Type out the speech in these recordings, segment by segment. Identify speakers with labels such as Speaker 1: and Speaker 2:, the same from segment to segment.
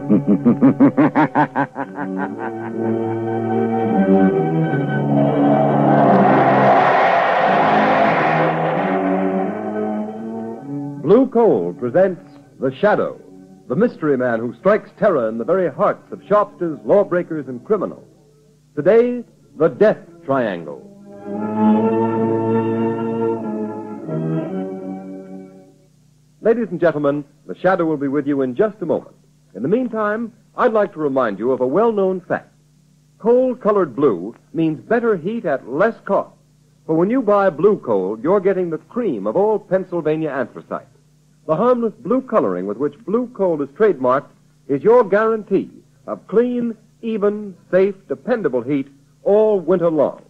Speaker 1: Blue Coal presents The Shadow, the mystery man who strikes terror in the very hearts of shopsters, lawbreakers, and criminals. Today, the Death Triangle. Ladies and gentlemen, The Shadow will be with you in just a moment. In the meantime, I'd like to remind you of a well-known fact. Coal-colored blue means better heat at less cost. For when you buy blue coal, you're getting the cream of old Pennsylvania anthracite. The harmless blue coloring with which blue coal is trademarked is your guarantee of clean, even, safe, dependable heat all winter long.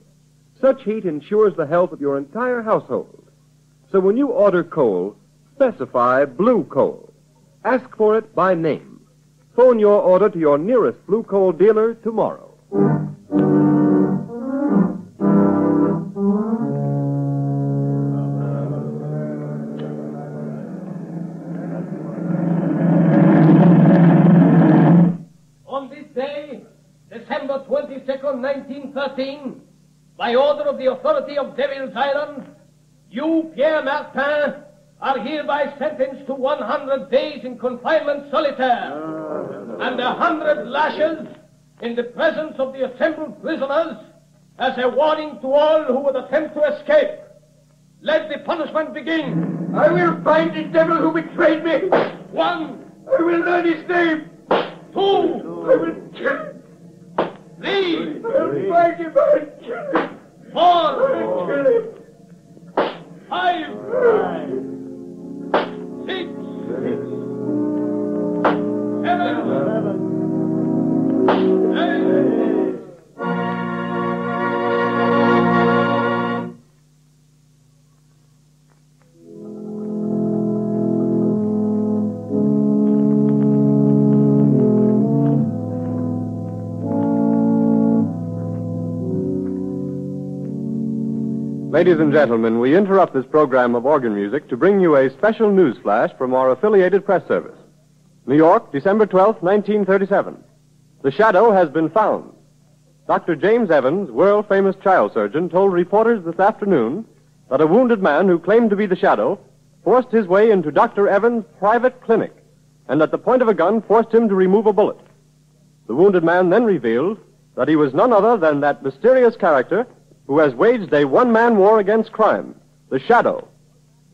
Speaker 1: Such heat ensures the health of your entire household. So when you order coal, specify blue coal. Ask for it by name. Phone your order to your nearest blue coal dealer tomorrow.
Speaker 2: On this day, December 22nd, 1913, by order of the authority of Devil's Island, you, Pierre Martann, are hereby sentenced to 100 days in confinement solitaire and 100 lashes in the presence of the assembled prisoners as a warning to all who would attempt to escape. Let the punishment begin.
Speaker 3: I will find the devil who betrayed me.
Speaker 2: 1.
Speaker 3: I will learn his name.
Speaker 2: 2.
Speaker 3: I will kill him.
Speaker 2: 3.
Speaker 3: I will find him. I will kill him.
Speaker 2: 4.
Speaker 3: I will kill him.
Speaker 2: 5. 6. 7. 8.
Speaker 1: Ladies and gentlemen, we interrupt this program of organ music to bring you a special news flash from our affiliated press service. New York, December 12th, 1937. The Shadow has been found. Dr. James Evans, world-famous child surgeon, told reporters this afternoon that a wounded man who claimed to be the Shadow forced his way into Dr. Evans' private clinic and at the point of a gun forced him to remove a bullet. The wounded man then revealed that he was none other than that mysterious character who has waged a one-man war against crime, the Shadow.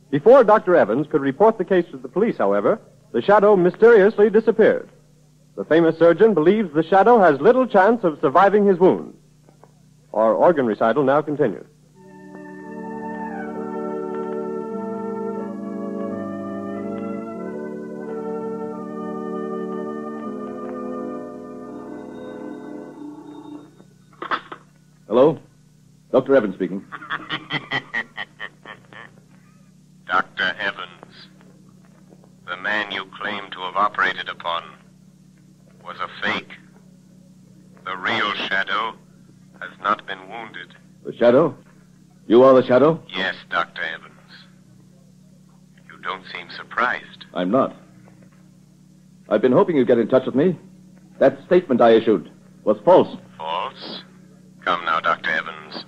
Speaker 1: Before Dr. Evans could report the case to the police, however, the Shadow mysteriously disappeared. The famous surgeon believes the Shadow has little chance of surviving his wound. Our organ recital now continues.
Speaker 4: Hello? Dr. Evans speaking.
Speaker 5: Dr. Evans, the man you claim to have operated upon was a fake. The real Shadow has not been wounded.
Speaker 4: The Shadow? You are the Shadow?
Speaker 5: Yes, Dr. Evans. You don't seem surprised.
Speaker 4: I'm not. I've been hoping you'd get in touch with me. That statement I issued was false.
Speaker 5: False? Come now, Dr. Evans.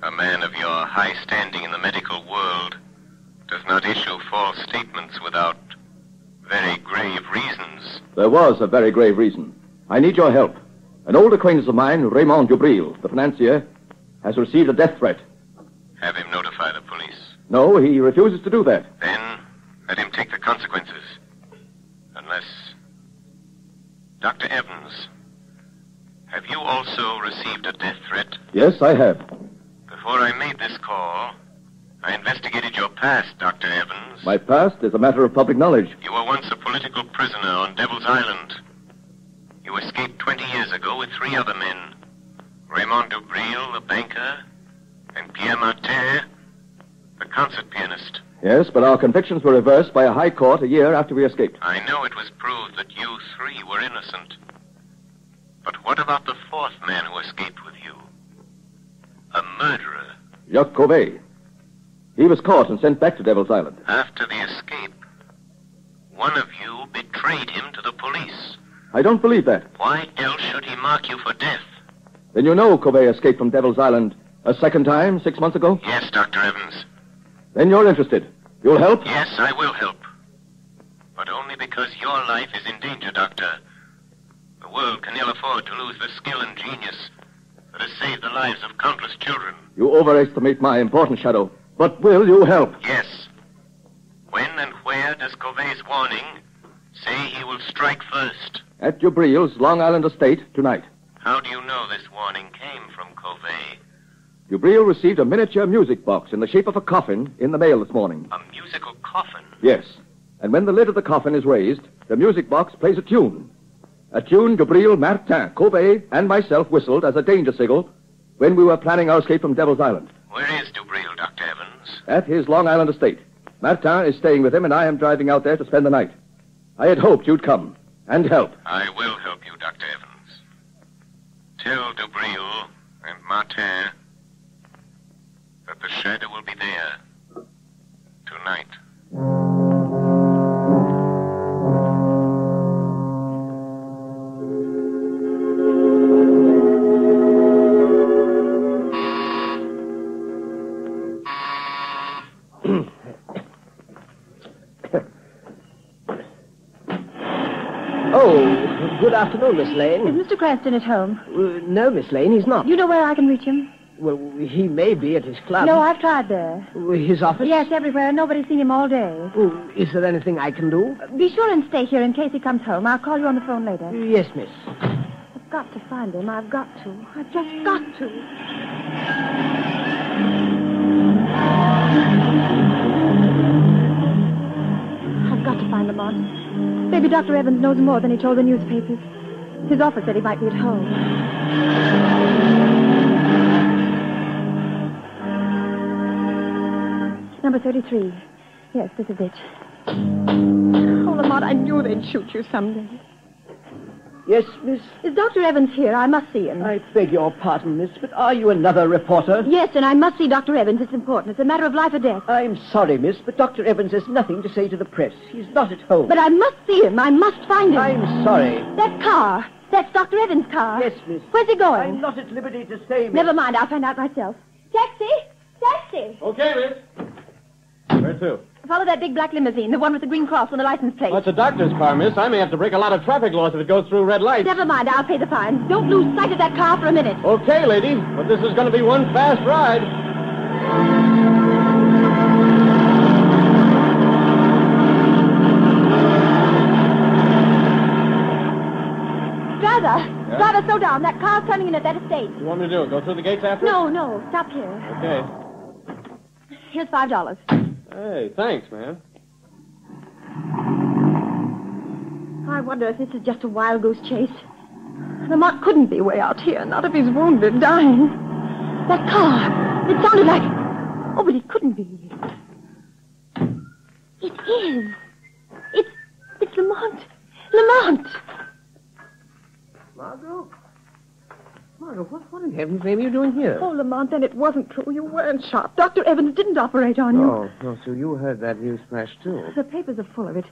Speaker 5: A man of your high standing in the medical world does not issue false statements without very grave reasons.
Speaker 4: There was a very grave reason. I need your help. An old acquaintance of mine, Raymond Dubril, the financier, has received a death threat.
Speaker 5: Have him notify the police.
Speaker 4: No, he refuses to do that.
Speaker 5: Then let him take the consequences. Unless... Dr. Evans, have you also received a death threat?
Speaker 4: Yes, I have.
Speaker 5: Before I made this call, I investigated your past, Dr. Evans.
Speaker 4: My past is a matter of public knowledge.
Speaker 5: You were once a political prisoner on Devil's Island. You escaped 20 years ago with 3 other men. Raymond Dubril, the banker, and Pierre Martann, the concert pianist.
Speaker 4: Yes, but our convictions were reversed by a high court a year after we escaped.
Speaker 5: I know it was proved that you 3 were innocent. But what about the 4th man who escaped with you? A murderer.
Speaker 4: Jacques Cauvet. He was caught and sent back to Devil's Island.
Speaker 5: After the escape, one of you betrayed him to the police.
Speaker 4: I don't believe that.
Speaker 5: Why else should he mark you for death?
Speaker 4: Then you know Covey escaped from Devil's Island a second time 6 months ago?
Speaker 5: Yes, Dr. Evans.
Speaker 4: Then you're interested. You'll help?
Speaker 5: Yes, I will help. But only because your life is in danger, Doctor. The world can ill afford to lose the skill and genius that has saved the lives of countless children.
Speaker 4: You overestimate my importance, Shadow. But will you help?
Speaker 5: Yes. When and where does Covey's warning say he will strike first?
Speaker 4: At Jubril's Long Island estate tonight.
Speaker 5: How do you know this warning came from Covey?
Speaker 4: Jubril received a miniature music box in the shape of a coffin in the mail this morning.
Speaker 5: A musical coffin?
Speaker 4: Yes. And when the lid of the coffin is raised, the music box plays a tune. A tune Jubril, Martann, Covey, and myself whistled as a danger signal when we were planning our escape from Devil's Island.
Speaker 5: Where is Jubril, Dr. Evans?
Speaker 4: At his Long Island estate. Martann is staying with him, and I am driving out there to spend the night. I had hoped you'd come and help.
Speaker 5: I will help you, Dr. Evans. Tell Jubril and Martann that the shadow will be there tonight.
Speaker 6: Oh, good afternoon, Miss Lane.
Speaker 7: Is Mr. Cranston at home?
Speaker 6: No, Miss Lane, he's not.
Speaker 7: You know where I can reach him?
Speaker 6: Well, he may be at his club.
Speaker 7: No, I've tried there.
Speaker 6: His office?
Speaker 7: Yes, everywhere. Nobody's seen him all day.
Speaker 6: Oh, is there anything I can do?
Speaker 7: Be sure and stay here in case he comes home. I'll call you on the phone later.
Speaker 6: Yes, miss.
Speaker 7: I've got to find him. I've got to. I've just got to. I've got to find Lamont. Maybe Dr. Evans knows more than he told the newspapers. His office said he might be at home. Number 33. Yes, this is it. Oh, Lamont, I knew they'd shoot you someday.
Speaker 6: Yes, miss?
Speaker 7: Is Dr. Evans here? I must see him.
Speaker 6: I beg your pardon, miss, but are you another reporter?
Speaker 7: Yes, and I must see Dr. Evans. It's important. It's a matter of life or death.
Speaker 6: I'm sorry, miss, but Dr. Evans has nothing to say to the press. He's not at home.
Speaker 7: But I must see him. I must find him.
Speaker 6: I'm sorry.
Speaker 7: That car. That's Dr. Evans' car.
Speaker 6: Yes, miss.
Speaker 7: Where's he going?
Speaker 6: I'm not at liberty to say, miss.
Speaker 7: Never mind. I'll find out myself. Taxi! Taxi!
Speaker 1: Okay, miss. Where to?
Speaker 7: Follow that big black limousine, the one with the green cross on the license plate.
Speaker 1: Well, it's a doctor's car, miss. I may have to break a lot of traffic laws if it goes through red lights.
Speaker 7: Never mind. I'll pay the fine. Don't lose sight of that car for a minute.
Speaker 1: Okay, lady. But this is going to be one fast ride.
Speaker 7: Driver! Driver, slow down. That car's turning in at that estate.
Speaker 1: What do you want me to do? Go through the gates after?
Speaker 7: No. Stop here.
Speaker 1: Okay.
Speaker 7: Here's $5.
Speaker 1: Hey, thanks, man.
Speaker 7: I wonder if this is just a wild goose chase. Lamont couldn't be way out here, not if he's wounded, dying. That car, it sounded like... Oh, but it couldn't be. It is. It's Lamont. Lamont!
Speaker 6: Margot? Margot, what in heaven's name are you doing here?
Speaker 7: Oh, Lamont, then it wasn't true. You weren't shot. Dr. Evans didn't operate on you.
Speaker 6: Oh, so you heard that news flash, too.
Speaker 7: The papers are full of it.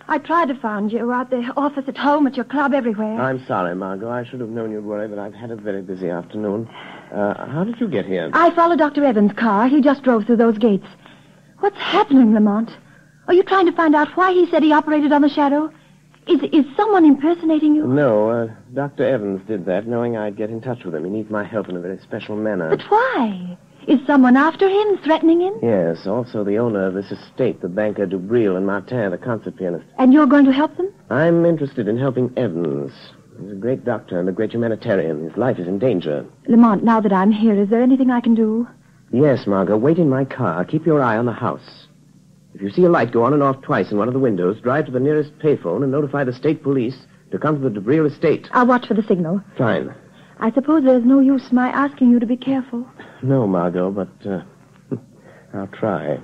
Speaker 7: I tried to find you at the office, at home, at your club, everywhere.
Speaker 6: I'm sorry, Margot. I should have known you'd worry, but I've had a very busy afternoon. How did you get here?
Speaker 7: I followed Dr. Evans' car. He just drove through those gates. What's happening, Lamont? Are you trying to find out why he said he operated on the shadow? Is someone impersonating you?
Speaker 6: No, Dr. Evans did that, knowing I'd get in touch with him. He needs my help in a very special manner.
Speaker 7: But why? Is someone after him, threatening him?
Speaker 6: Yes, also the owner of this estate, the banker Jubril and Martann, the concert pianist.
Speaker 7: And you're going to help them?
Speaker 6: I'm interested in helping Evans. He's a great doctor and a great humanitarian. His life is in danger.
Speaker 7: Lamont, now that I'm here, is there anything I can do?
Speaker 6: Yes, Margot. Wait in my car. Keep your eye on the house. If you see a light go on and off twice in one of the windows, drive to the nearest payphone and notify the state police to come to the Jubril estate.
Speaker 7: I'll watch for the signal.
Speaker 6: Fine.
Speaker 7: I suppose there's no use my asking you to be careful.
Speaker 6: No, Margot, but I'll try.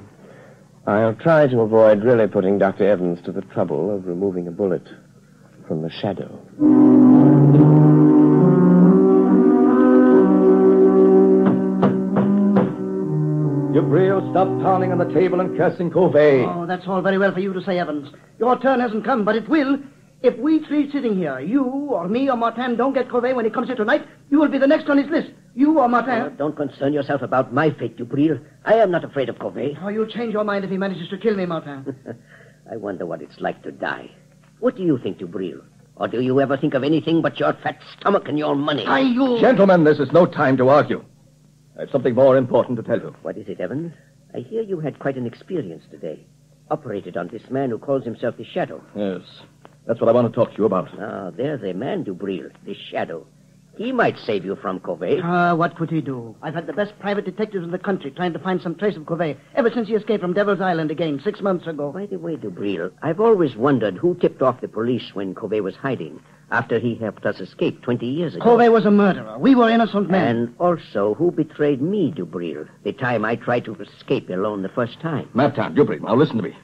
Speaker 6: I'll try to avoid really putting Dr. Evans to the trouble of removing a bullet from the shadow.
Speaker 4: Jubril, stop pounding on the table and cursing Covey.
Speaker 8: Oh, that's all very well for you to say, Evans. Your turn hasn't come, but it will. If we three sitting here, you or me or Martann, don't get Covey when he comes here tonight, you will be the next on his list. You or Martann.
Speaker 6: Don't concern yourself about my fate, Dubril. I am not afraid of Covey.
Speaker 8: Oh, you'll change your mind if he manages to kill me, Martann.
Speaker 6: I wonder what it's like to die. What do you think, Dubril? Or do you ever think of anything but your fat stomach and your money?
Speaker 4: Gentlemen, this is no time to argue. I have something more important to tell you.
Speaker 6: What is it, Evans? I hear you had quite an experience today. Operated on this man who calls himself the Shadow.
Speaker 4: Yes. That's what I want to talk to you about.
Speaker 6: Ah, there's a man, Dubril, the Shadow. He might save you from Covey.
Speaker 8: What could he do? I've had the best private detectives in the country trying to find some trace of Covey ever since he escaped from Devil's Island again 6 months ago.
Speaker 6: By the way, Dubril, I've always wondered who tipped off the police when Covey was hiding after he helped us escape 20 years ago.
Speaker 8: Covey was a murderer. We were innocent men.
Speaker 6: And also, who betrayed me, Dubril, the time I tried to escape alone the first time?
Speaker 4: Martann, Dubril, now listen to me.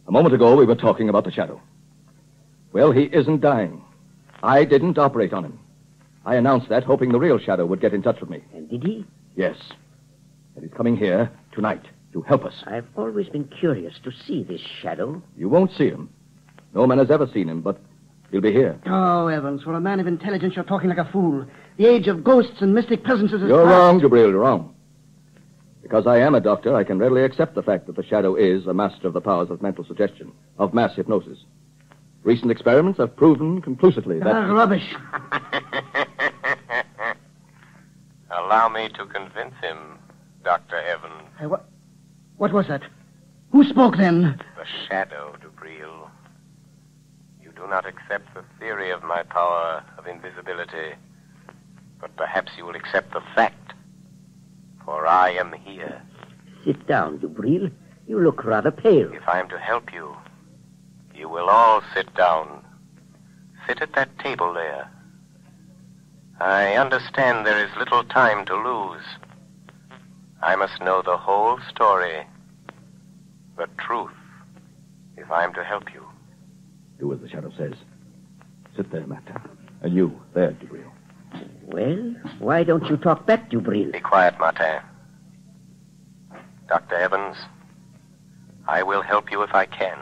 Speaker 4: A moment ago, we were talking about the Shadow. Well, he isn't dying. I didn't operate on him. I announced that, hoping the real Shadow would get in touch with me.
Speaker 6: And did he?
Speaker 4: Yes. And he's coming here tonight to help us.
Speaker 6: I've always been curious to see this Shadow.
Speaker 4: You won't see him. No man has ever seen him, but he'll be here.
Speaker 8: Oh, Evans, for a man of intelligence, you're talking like a fool. The age of ghosts and mystic presences is
Speaker 4: You're
Speaker 8: past.
Speaker 4: wrong, Dubril, you're wrong. Because I am a doctor, I can readily accept the fact that the Shadow is a master of the powers of mental suggestion, of mass hypnosis. Recent experiments have proven conclusively that...
Speaker 8: Rubbish.
Speaker 5: Allow me to convince him, Dr. Evans.
Speaker 8: Hey, what was that? Who spoke then?
Speaker 5: The Shadow, Dubril. You do not accept the theory of my power of invisibility, but perhaps you will accept the fact, for I am here.
Speaker 6: Sit down, Dubril. You look rather pale.
Speaker 5: If I am to help you, you will all sit down. Sit at that table there. I understand there is little time to lose. I must know the whole story, the truth, if I am to help you.
Speaker 4: Do as the Shadow says. Sit there, Martann. And you, there, Dubril.
Speaker 6: Well, why don't you talk back, Dubril?
Speaker 5: Be quiet, Martann. Dr. Evans, I will help you if I can.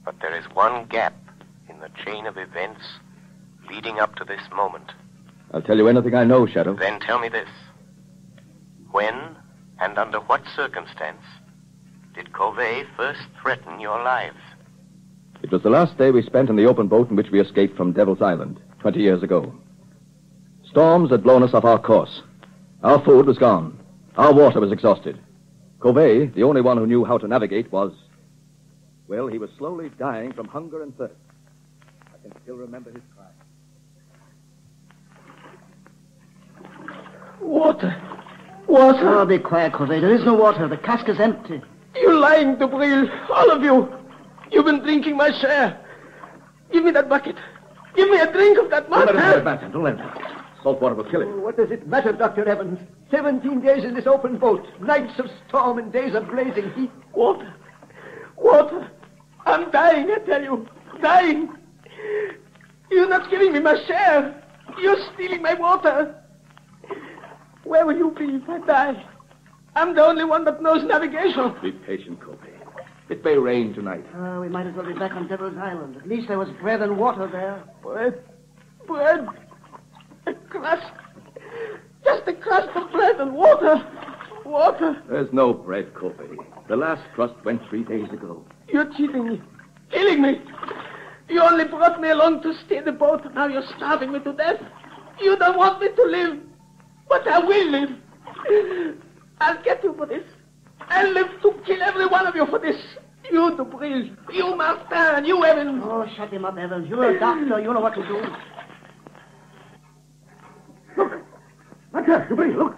Speaker 5: But there is one gap in the chain of events leading up to this moment.
Speaker 4: I'll tell you anything I know, Shadow.
Speaker 5: Then tell me this. When and under what circumstance did Covey first threaten your lives?
Speaker 4: It was the last day we spent in the open boat in which we escaped from Devil's Island 20 years ago. Storms had blown us off our course. Our food was gone. Our water was exhausted. Covey, the only one who knew how to navigate, was... Well, he was slowly dying from hunger and thirst. I can still remember his cry.
Speaker 8: Water. Oh, be quiet, Covey. There is no water. The cask is empty.
Speaker 2: You're lying, Dubril. All of you. You've been drinking my share. Give me that bucket. Give me a drink of that
Speaker 4: Don't let him have it,
Speaker 2: Martann.
Speaker 4: Martann. Don't let him have it. Salt water will kill him.
Speaker 8: What does it matter, Dr. Evans? 17 days in this open boat. Nights of storm and days of blazing heat.
Speaker 2: Water. Water. I'm dying, I tell you. Dying. You're not giving me my share. You're stealing my water. Where will you be if I die? I'm the only one that knows navigation.
Speaker 4: Be patient, Covey. It may rain tonight.
Speaker 8: We might as well be back on Devil's Island. At least there was bread and water there.
Speaker 2: Bread. Bread. A crust. Just a crust of bread and water. Water.
Speaker 4: There's no bread, Covey. The last crust went 3 days ago.
Speaker 2: You're cheating me. Killing me. You only brought me along to steer the boat. Now you're starving me to death. You don't want me to live. But I will live. I'll get you for this. I'll live to kill every one of you for this. You, Dubril. You, Martann. You, Evans.
Speaker 8: Oh, shut him up, Evans. You're a doctor. You know what to do.
Speaker 4: Look! Martann, Dubril, look!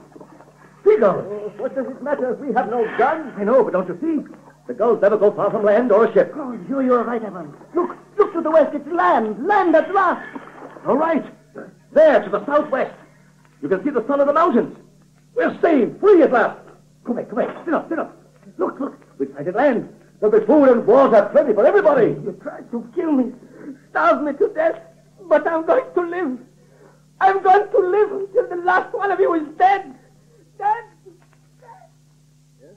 Speaker 4: Seagulls!
Speaker 8: Oh, what does it matter if we have no guns?
Speaker 4: I know, but don't you see? The gulls never go far from land or a ship.
Speaker 8: Oh, you're right, Evans. Look to the west. It's land. Land at last.
Speaker 4: All right. There, to the southwest. You can see the sun of the mountains. We're saved, free at last. Come back. Sit up. Look. We've sighted land. There'll be food and water plenty for everybody.
Speaker 2: You tried to kill me. Starve me to death. But I'm going to live. I'm going to live until the last one of you is dead. Dead.
Speaker 4: Yes,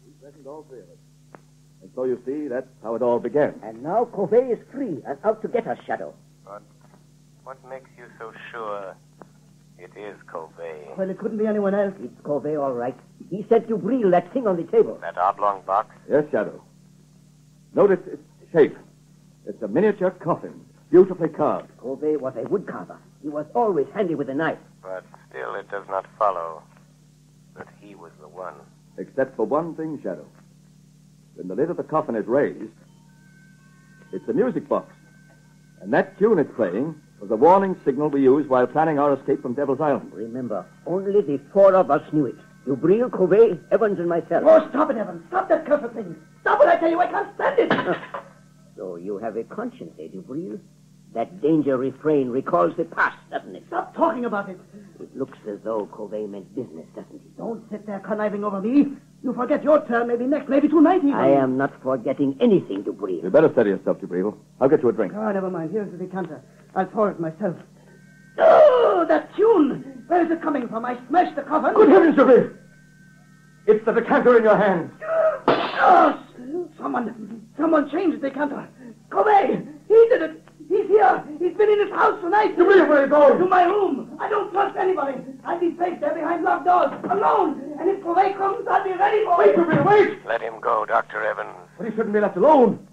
Speaker 4: we threatened all three of us. And So you see, that's how it all began.
Speaker 6: And now Covey is free and out to get us, Shadow.
Speaker 5: But what makes you so sure it is Covey?
Speaker 8: Well, it couldn't be anyone else.
Speaker 6: It's Covey, all right. He sent Dubril that thing on the table.
Speaker 5: That oblong box?
Speaker 4: Yes, Shadow. Notice its shape. It's a miniature coffin, beautifully carved.
Speaker 6: Covey was a woodcarver. He was always handy with a knife.
Speaker 5: But still it does not follow that he was the one.
Speaker 4: Except for one thing, Shadow. When the lid of the coffin is raised, it's a music box. And that tune it's playing was the warning signal we used while planning our escape from Devil's Island.
Speaker 6: Remember, only the four of us knew it. Dubril, Covey, Evans, and myself.
Speaker 8: Oh, stop it, Evans. Stop that cursed thing. Stop it, I tell you. I can't stand it.
Speaker 6: So you have a conscience, eh, Dubril? That danger refrain recalls the past, doesn't it?
Speaker 8: Stop talking about it.
Speaker 6: It looks as though Covey meant business, doesn't it?
Speaker 8: Don't sit there conniving over me. You forget your turn, maybe next, maybe tonight even.
Speaker 6: I am not forgetting anything, Dubril.
Speaker 4: You better steady yourself, Dubril. I'll get you a drink.
Speaker 8: Oh, never mind. Here's the decanter. I'll pour it myself. Oh, that tune! Where is it coming from? I smashed the coffin.
Speaker 4: Good heavens, Dubril! It's the decanter in your hand.
Speaker 8: Oh, someone changed the decanter. Covey! He did it! He's here! He's been in his house tonight!
Speaker 4: Dubril, where are you going?
Speaker 8: To my room! I don't trust anybody! I'll be safe there behind locked doors, alone! And if Covey comes, I'll be ready for
Speaker 4: Wait,
Speaker 8: him!
Speaker 4: Dubril, wait!
Speaker 5: Let him go, Dr. Evans.
Speaker 4: But he shouldn't be left alone.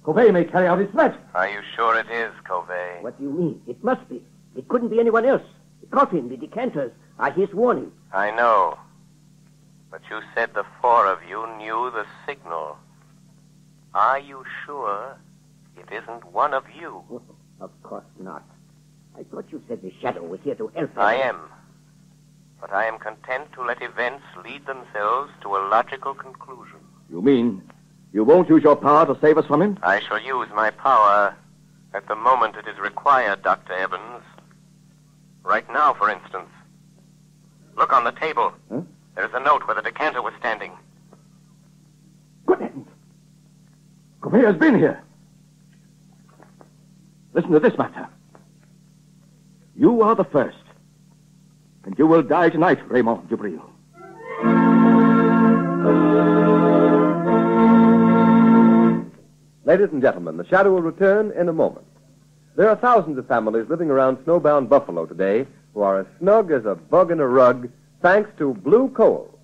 Speaker 4: Covey may carry out his threat.
Speaker 5: Are you sure it is Covey?
Speaker 6: What do you mean? It must be. It couldn't be anyone else. The coffin, the decanters, are his warning.
Speaker 5: I know. But you said the four of you knew the signal. Are you sure it isn't one of you?
Speaker 6: Oh, of course not. I thought you said the Shadow was here to help.
Speaker 5: I am. But I am content to let events lead themselves to a logical conclusion.
Speaker 4: You mean you won't use your power to save us from him?
Speaker 5: I shall use my power at the moment it is required, Dr. Evans. Right now, for instance. Look on the table.
Speaker 4: Huh?
Speaker 5: There's a note where the decanter was standing.
Speaker 4: Good heavens. Covey has been here. Listen to this matter. You are the first. And you will die tonight, Raymond Dubril.
Speaker 1: Ladies and gentlemen, the Shadow will return in a moment. There are thousands of families living around snowbound Buffalo today who are as snug as a bug in a rug thanks to blue coal.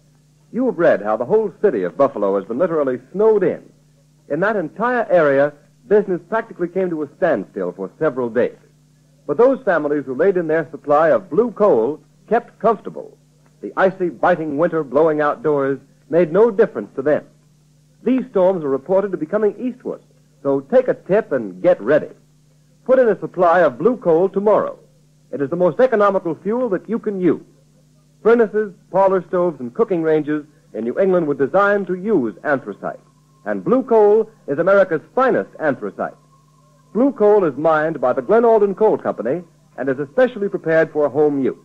Speaker 1: You have read how the whole city of Buffalo has been literally snowed in. In that entire area, business practically came to a standstill for several days. But those families who laid in their supply of blue coal kept comfortable. The icy, biting winter blowing outdoors made no difference to them. These storms are reported to be coming eastward, so take a tip and get ready. Put in a supply of blue coal tomorrow. It is the most economical fuel that you can use. Furnaces, parlor stoves, and cooking ranges in New England were designed to use anthracite. And blue coal is America's finest anthracite. Blue coal is mined by the Glen Alden Coal Company and is especially prepared for home use.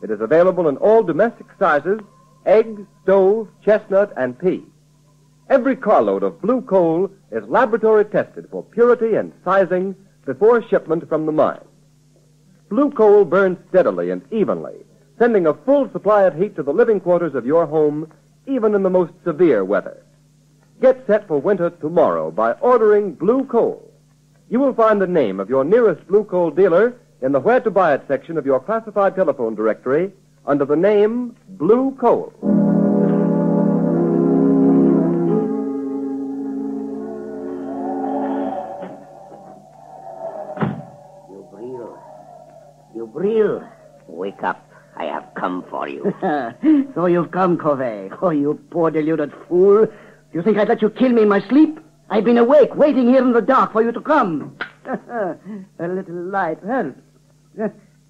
Speaker 1: It is available in all domestic sizes: egg, stove, chestnut, and pea. Every carload of blue coal is laboratory tested for purity and sizing before shipment from the mine. Blue coal burns steadily and evenly, sending a full supply of heat to the living quarters of your home, even in the most severe weather. Get set for winter tomorrow by ordering blue coal. You will find the name of your nearest blue coal dealer in the Where to Buy It section of your classified telephone directory under the name Blue Coal.
Speaker 6: Dubril, wake up. I have come for you.
Speaker 8: So you've come, Covey. Oh, you poor deluded fool. Do you think I'd let you kill me in my sleep? I've been awake, waiting here in the dark for you to come. A little light helps.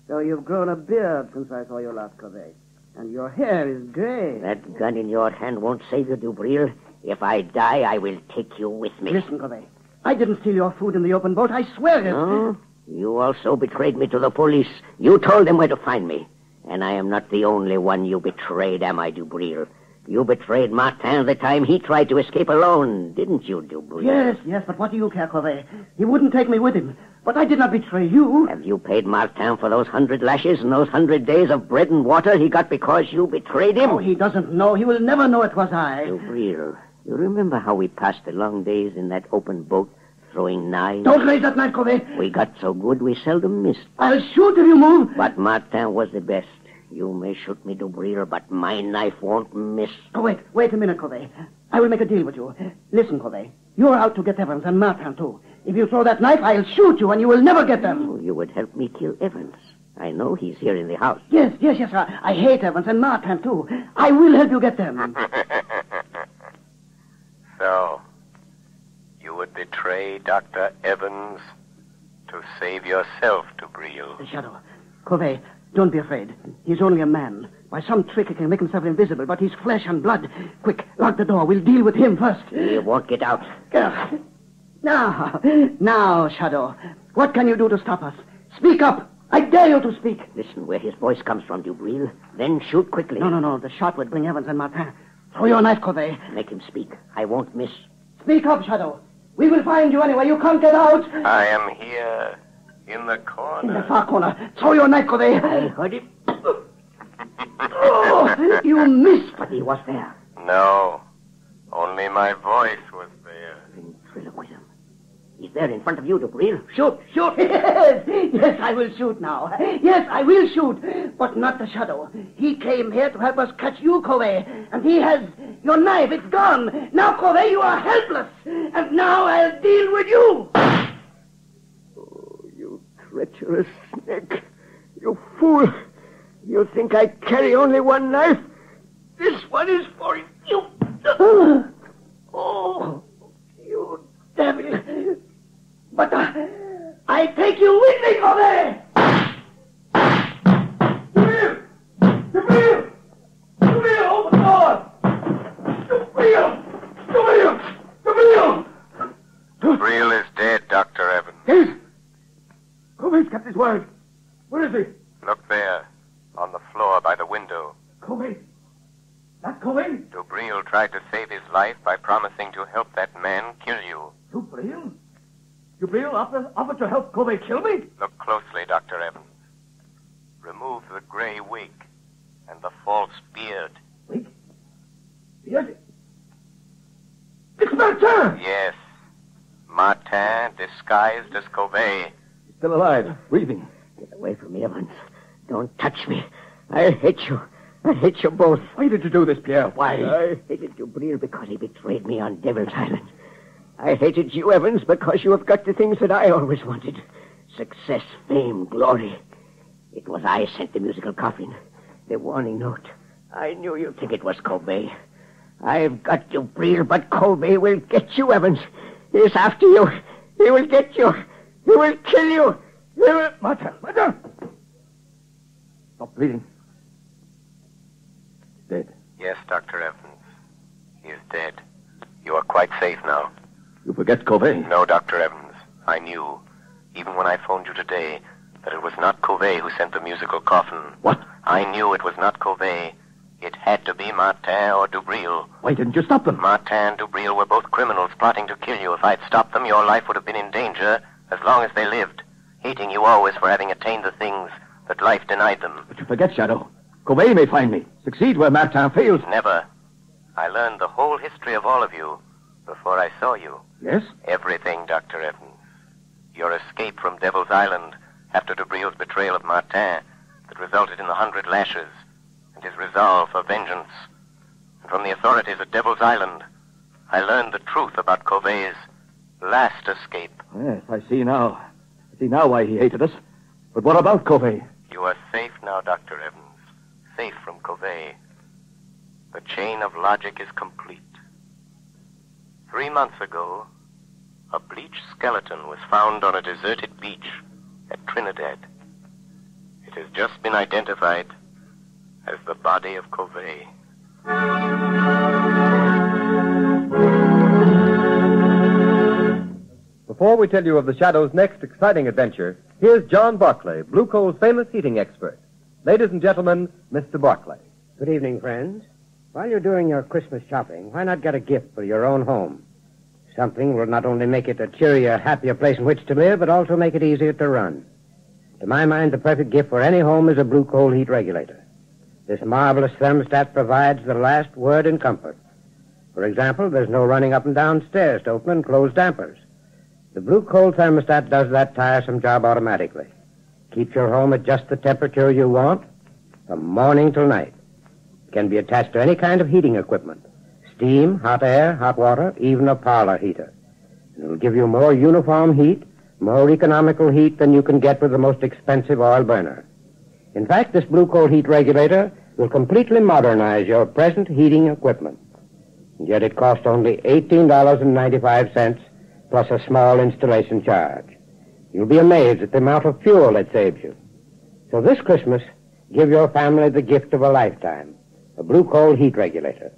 Speaker 8: So you've grown a beard since I saw you last, Covey. And your hair is gray.
Speaker 6: That gun in your hand won't save you, Dubril. If I die, I will take you with me.
Speaker 8: Listen, Covey. I didn't steal your food in the open boat. I swear it.
Speaker 6: No? You also betrayed me to the police. You told them where to find me. And I am not the only one you betrayed, am I, Dubril? You betrayed Martann the time he tried to escape alone, didn't you, Dubril?
Speaker 8: Yes, but what do you care, Covey? He wouldn't take me with him. But I did not betray you.
Speaker 6: Have you paid Martann for those 100 lashes and those 100 days of bread and water he got because you betrayed him?
Speaker 8: Oh, he doesn't know. He will never know it was I.
Speaker 6: Dubril, You remember how we passed the long days in that open boat, throwing knives?
Speaker 8: Don't raise that knife, Covey.
Speaker 6: We got so good we seldom missed.
Speaker 8: I'll shoot if you move.
Speaker 6: But Martann was the best. You may shoot me, Dubril, but my knife won't miss.
Speaker 8: Oh, wait a minute, Covey. I will make a deal with you. Listen, Covey. You're out to get Evans and Martann, too. If you throw that knife, I'll shoot you, and you will never get them.
Speaker 6: Oh, you would help me kill Evans. I know he's here in the house.
Speaker 8: Yes. I hate Evans and Martann, too. I will help you get them.
Speaker 5: So, you would betray Dr. Evans to save yourself, Dubril.
Speaker 8: Shadow. Covey, don't be afraid. He's only a man. By some trick, he can make himself invisible, but he's flesh and blood. Quick, lock the door. We'll deal with him first.
Speaker 6: He won't get out.
Speaker 8: Now, Shadow. What can you do to stop us? Speak up. I dare you to speak.
Speaker 6: Listen where his voice comes from, Dubril. Then shoot quickly.
Speaker 8: No. The shot would bring Evans and Martann. Throw your knife, Covey.
Speaker 6: Make him speak. I won't miss.
Speaker 8: Speak up, Shadow. We will find you anyway. You can't get out.
Speaker 5: I am here, in the corner.
Speaker 8: In the far corner. Throw your knife, Covey.
Speaker 6: I heard it.
Speaker 8: Oh, you missed.
Speaker 6: But he was there.
Speaker 5: No, only my voice was there.
Speaker 6: Ventriloquism. He's there in front of you, Dubril. Shoot.
Speaker 8: Yes, I will shoot now. Yes, I will shoot. But not the Shadow. He came here to help us catch you, Covey. And he has your knife. It's gone. Now, Covey, you are helpless. And now I'll deal with you.
Speaker 6: Oh, you treacherous snake. You fool. You think I carry only one knife? This one is for you. Oh, you devil. But I take you with me, Covey.
Speaker 3: Dubril, open the door. Dubril.
Speaker 5: Dubril is dead, Dr. Evans.
Speaker 3: Yes. Covey's kept his word. Where is he?
Speaker 5: Look there, on the floor by the window.
Speaker 3: Covey. That Covey?
Speaker 5: Dubril tried to save his life by promising to help that man kill you.
Speaker 3: Dubril? Dubril offered to help Covey kill me?
Speaker 5: Look closely, Dr. Evans. Remove the gray wig and the false beard.
Speaker 3: Wig? Beard? It's Martann!
Speaker 5: Yes. Martann disguised as Covey.
Speaker 4: He's still alive, breathing.
Speaker 6: Get away from me, Evans. Don't touch me. I hate you. I hate you both.
Speaker 4: Why did you do this, Pierre? Why?
Speaker 6: I hated Dubril because he betrayed me on Devil's Island. I hated you, Evans, because you have got the things that I always wanted. Success, fame, glory. It was I sent the musical coffin, the warning note. I knew you'd think it was Covey. I've got Dubril, but Covey will get you, Evans. He's after you. He will get you. He will kill you. He will...
Speaker 4: Martann! Stop bleeding. He's dead.
Speaker 5: Yes, Dr. Evans. He is dead. You are quite safe now.
Speaker 4: You forget Covey.
Speaker 5: No, Dr. Evans. I knew, even when I phoned you today, that it was not Covey who sent the musical coffin.
Speaker 4: What?
Speaker 5: I knew it was not Covey. It had to be Martann or Dubril.
Speaker 4: Why didn't you stop them?
Speaker 5: Martann and Dubril were both criminals plotting to kill you. If I'd stopped them, your life would have been in danger as long as they lived, hating you always for having attained the things that life denied them.
Speaker 4: But you forget, Shadow. Covey may find me. Succeed where Martann fails.
Speaker 5: Never. I learned the whole history of all of you before I saw you.
Speaker 4: Yes?
Speaker 5: Everything, Dr. Evans. Your escape from Devil's Island after Dubril's betrayal of Martann that resulted in the 100 lashes, and his resolve for vengeance. And from the authorities at Devil's Island, I learned the truth about Covey's last escape.
Speaker 4: Yes, I see now. I see now why he hated us. But what about Covey?
Speaker 5: You are safe now, Dr. Evans. Safe from Covey. The chain of logic is complete. 3 months ago, a bleached skeleton was found on a deserted beach at Trinidad. It has just been identified as the body of Covey.
Speaker 1: Before we tell you of the Shadow's next exciting adventure, here's John Barclay, Blue Coal's famous heating expert. Ladies and gentlemen, Mr. Barclay.
Speaker 9: Good evening, friends. While you're doing your Christmas shopping, why not get a gift for your own home? Something will not only make it a cheerier, happier place in which to live, but also make it easier to run. To my mind, the perfect gift for any home is a Blue Coal heat regulator. This marvelous thermostat provides the last word in comfort. For example, there's no running up and down stairs to open and close dampers. The blue coal thermostat does that tiresome job automatically. Keeps your home at just the temperature you want from morning till night. It can be attached to any kind of heating equipment. Steam, hot air, hot water, even a parlor heater. It'll give you more uniform heat, more economical heat than you can get with the most expensive oil burner. In fact, this blue coal heat regulator will completely modernize your present heating equipment. And yet it costs only $18.95 plus a small installation charge. You'll be amazed at the amount of fuel it saves you. So this Christmas, give your family the gift of a lifetime, a blue coal heat regulator.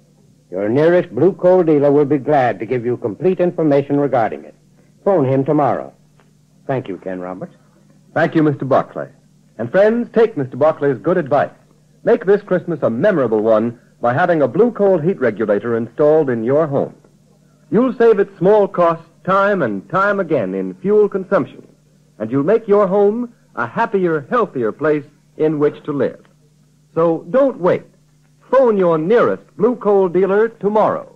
Speaker 9: Your nearest blue coal dealer will be glad to give you complete information regarding it. Phone him tomorrow. Thank you, Ken Roberts.
Speaker 1: Thank you, Mr. Barclay. And friends, take Mr. Barclay's good advice. Make this Christmas a memorable one by having a blue coal heat regulator installed in your home. You'll save at small cost time and time again in fuel consumption, and you'll make your home a happier, healthier place in which to live. So don't wait. Phone your nearest blue coal dealer tomorrow.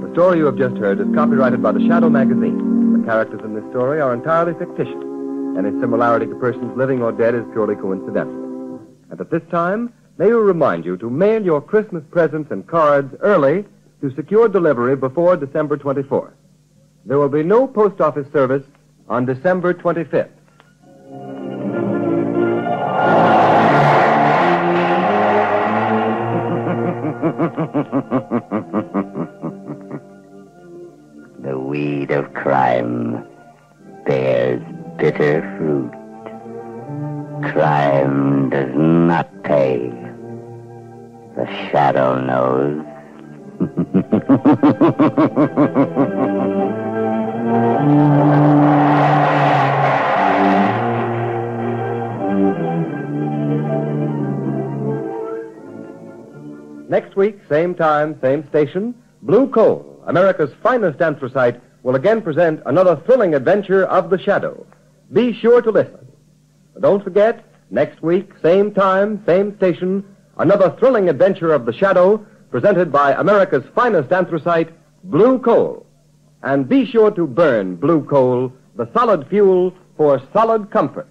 Speaker 1: The story you have just heard is copyrighted by the Shadow magazine. The characters in this story are entirely fictitious. Any similarity to persons living or dead is purely coincidental. And at this time, may we remind you to mail your Christmas presents and cards early to secure delivery before December 24th. There will be no post office service on December 25th.
Speaker 6: The weed of crime bears bitter fruit. Crime does not pay. The shadow knows.
Speaker 1: Next week, same time, same station, Blue Coal, America's finest anthracite, will again present another thrilling adventure of the Shadow. Be sure to listen. Don't forget, next week, same time, same station, another thrilling adventure of the Shadow, presented by America's finest anthracite, Blue Coal. And be sure to burn Blue Coal, the solid fuel for solid comfort.